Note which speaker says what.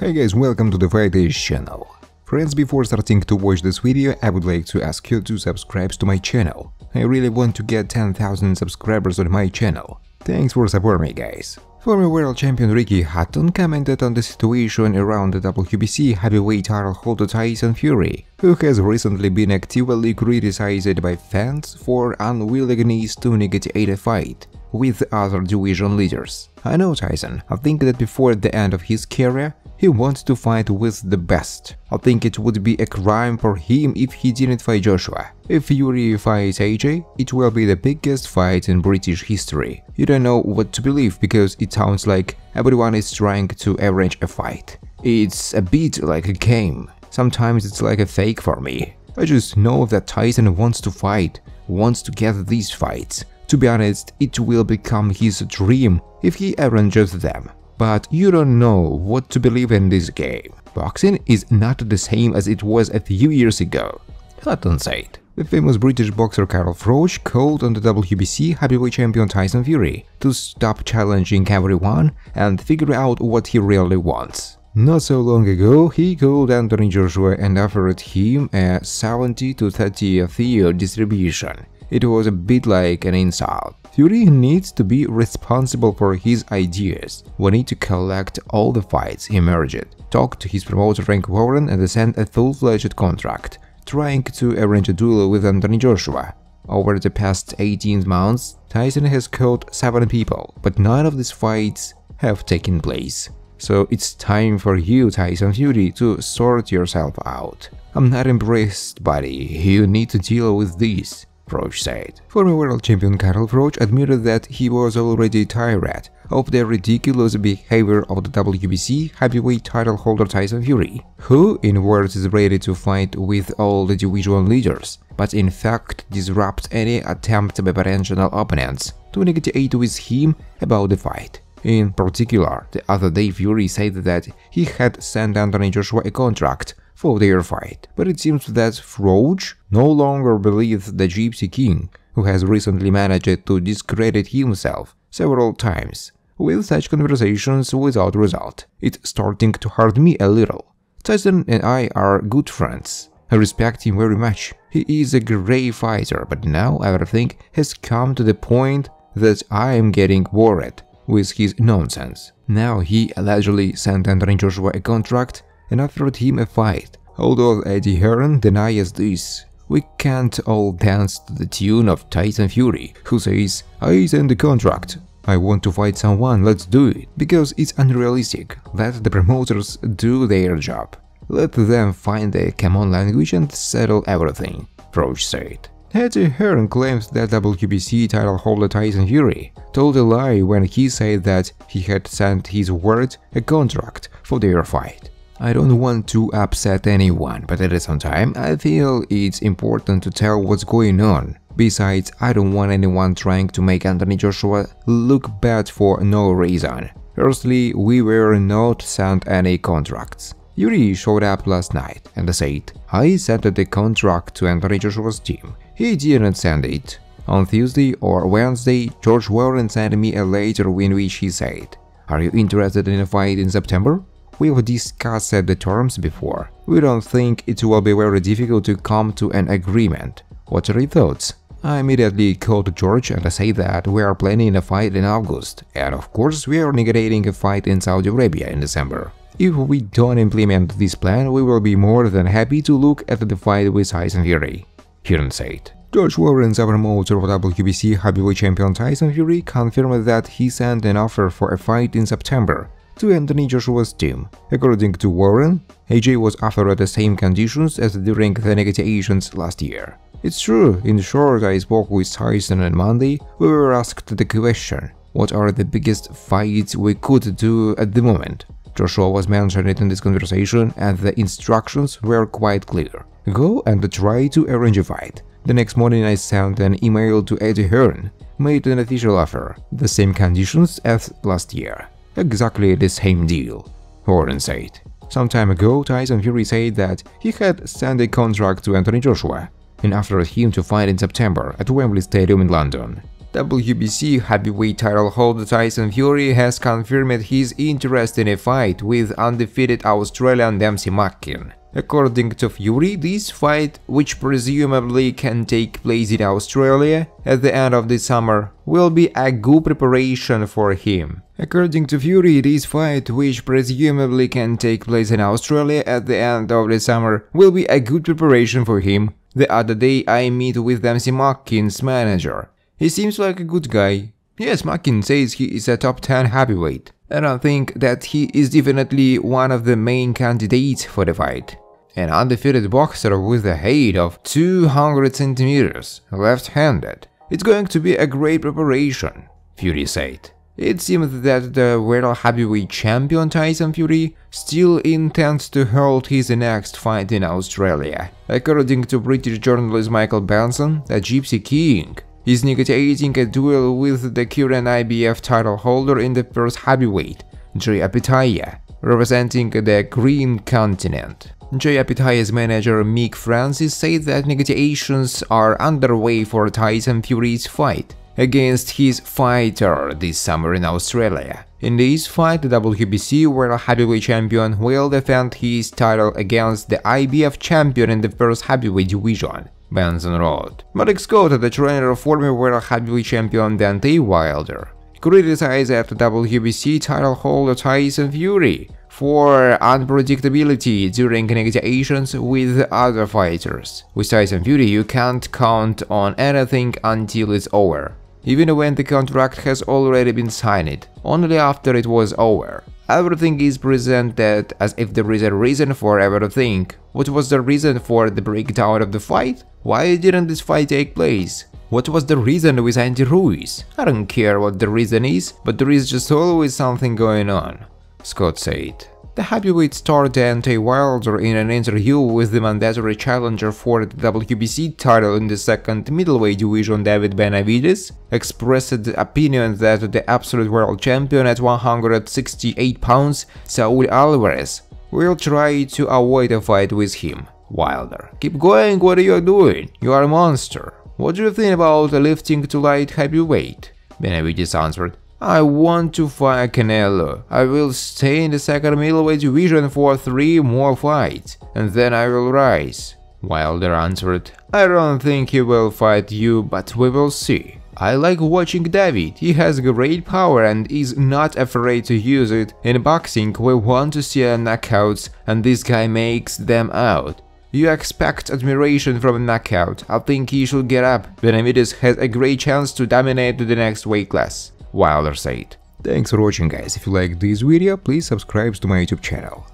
Speaker 1: Hey guys, welcome to the Fighters channel. Friends, before starting to watch this video, I would like to ask you to subscribe to my channel. I really want to get 10,000 subscribers on my channel. Thanks for supporting me, guys. Former world champion Ricky Hatton commented on the situation around the WBC heavyweight title holder Tyson Fury, who has recently been actively criticized by fans for unwillingness to negotiate a fight with other division leaders. I know Tyson. I think that before the end of his career, he wants to fight with the best. I think it would be a crime for him if he didn't fight Joshua. If Fury fights AJ, it will be the biggest fight in British history. You don't know what to believe because it sounds like everyone is trying to arrange a fight. It's a bit like a game. Sometimes it's like a fake for me. I just know that Tyson wants to fight, wants to get these fights. To be honest, it will become his dream if he arranges them. But you don't know what to believe in this game. Boxing is not the same as it was a few years ago, Hutton said. The famous British boxer Carl Froch called on the WBC heavyweight champion Tyson Fury to stop challenging everyone and figure out what he really wants. Not so long ago, he called Anthony Joshua and offered him a 70-30 year distribution. It was a bit like an insult. Fury needs to be responsible for his ideas. We need to collect all the fights he merged, talk to his promoter Frank Warren and send a full-fledged contract, trying to arrange a duel with Anthony Joshua. Over the past 18 months, Tyson has caught 7 people, but none of these fights have taken place. So it's time for you, Tyson Fury, to sort yourself out. I'm not impressed, buddy. You need to deal with this, Froch said. Former world champion Carl Froch admitted that he was already tired of the ridiculous behavior of the WBC heavyweight title holder Tyson Fury, who in words is ready to fight with all the division leaders, but in fact disrupts any attempt by potential opponents to negotiate with him about the fight. In particular, the other day Fury said that he had sent Anthony Joshua a contract for their fight, but it seems that Froch no longer believes the Gypsy King, who has recently managed to discredit himself several times, with such conversations without result. It's starting to hurt me a little. Tyson and I are good friends. I respect him very much. He is a great fighter, but now everything has come to the point that I am getting worried with his nonsense. Now he allegedly sent Anthony Joshua a contract and offered him a fight. Although Eddie Hearn denies this, we can't all dance to the tune of Tyson Fury, who says, "I sent the contract. I want to fight someone, let's do it," because it's unrealistic. Let the promoters do their job. Let them find a common language and settle everything, Froch said. Eddie Hearn claims that WBC title holder Tyson Fury told a lie when he said that he had sent his word a contract for their fight. I don't want to upset anyone, but at the same time, I feel it's important to tell what's going on. Besides, I don't want anyone trying to make Anthony Joshua look bad for no reason. Firstly, we were not sent any contracts. Fury showed up last night and said, "I sent the contract to Anthony Joshua's team. He didn't send it." On Tuesday or Wednesday, George Warren sent me a letter in which he said, "Are you interested in a fight in September? We've discussed the terms before. We don't think it will be very difficult to come to an agreement. What are your thoughts?" I immediately called George and said that we are planning a fight in August, and of course we are negotiating a fight in Saudi Arabia in December. If we don't implement this plan, we will be more than happy to look at the fight with Tyson Fury, Hearn said. George Warren's promoter of WBC heavyweight champion Tyson Fury confirmed that he sent an offer for a fight in September to Anthony Joshua's team. According to Warren, AJ was offered the same conditions as during the negotiations last year. It's true, in short, I spoke with Tyson on Monday. We were asked the question, what are the biggest fights we could do at the moment? Joshua was mentioned in this conversation and the instructions were quite clear. Go and try to arrange a fight. The next morning I sent an email to Eddie Hearn, made an official offer, the same conditions as last year. Exactly the same deal, Warren said. Some time ago, Tyson Fury said that he had sent a contract to Anthony Joshua and offered him to fight in September at Wembley Stadium in London. WBC heavyweight title holder Tyson Fury has confirmed his interest in a fight with undefeated Australian Dempsey-Mackin. According to Fury, this fight, which presumably can take place in Australia at the end of the summer, will be a good preparation for him. According to Fury, this fight, which presumably can take place in Australia at the end of the summer, will be a good preparation for him. The other day I meet with Dempsey-Mackin's manager. He seems like a good guy. Yes, Mackin says he is a top 10 heavyweight, and I think that he is definitely one of the main candidates for the fight. An undefeated boxer with a height of 200 centimeters, left-handed. It's going to be a great preparation, Fury said. It seems that the world heavyweight champion Tyson Fury still intends to hold his next fight in Australia. According to British journalist Michael Benson, the Gypsy King is negotiating a duel with the current IBF title holder in the first heavyweight, Jay Apitaya, representing the Green Continent. Jay Apitaya's manager Mick Francis said that negotiations are underway for Tyson Fury's fight against his fighter this summer in Australia. In this fight, the WBC World Heavyweight Champion will defend his title against the IBF champion in the first heavyweight division, Benson wrote. Mark Scott, the trainer of former World Heavyweight Champion Deontay Wilder, criticized the WBC title holder Tyson Fury for unpredictability during negotiations with other fighters. With Tyson Fury, you can't count on anything until it's over, even when the contract has already been signed, only after it was over. Everything is presented as if there is a reason for everything. What was the reason for the breakdown of the fight? Why didn't this fight take place? What was the reason with Ruiz? I don't care what the reason is, but there is just always something going on, Scott said. The heavyweight star Deontay Wilder, in an interview with the mandatory challenger for the WBC title in the second middleweight division David Benavidez, expressed the opinion that the absolute world champion at 168 pounds, Saul Alvarez, will try to avoid a fight with him. Wilder: "Keep going, what are you doing? You are a monster. What do you think about lifting to light heavyweight?" Benavidez answered, "I want to fight Canelo. I will stay in the second middleweight division for 3 more fights, and then I will rise." Wilder answered, "I don't think he will fight you, but we will see. I like watching David. He has great power and is not afraid to use it. In boxing, we want to see knockouts, and this guy makes them out. You expect admiration from a knockout. I think he should get up. Benavidez has a great chance to dominate the next weight class," Wilder said. Thanks for watching, guys. If you like this video, please subscribe to my YouTube channel.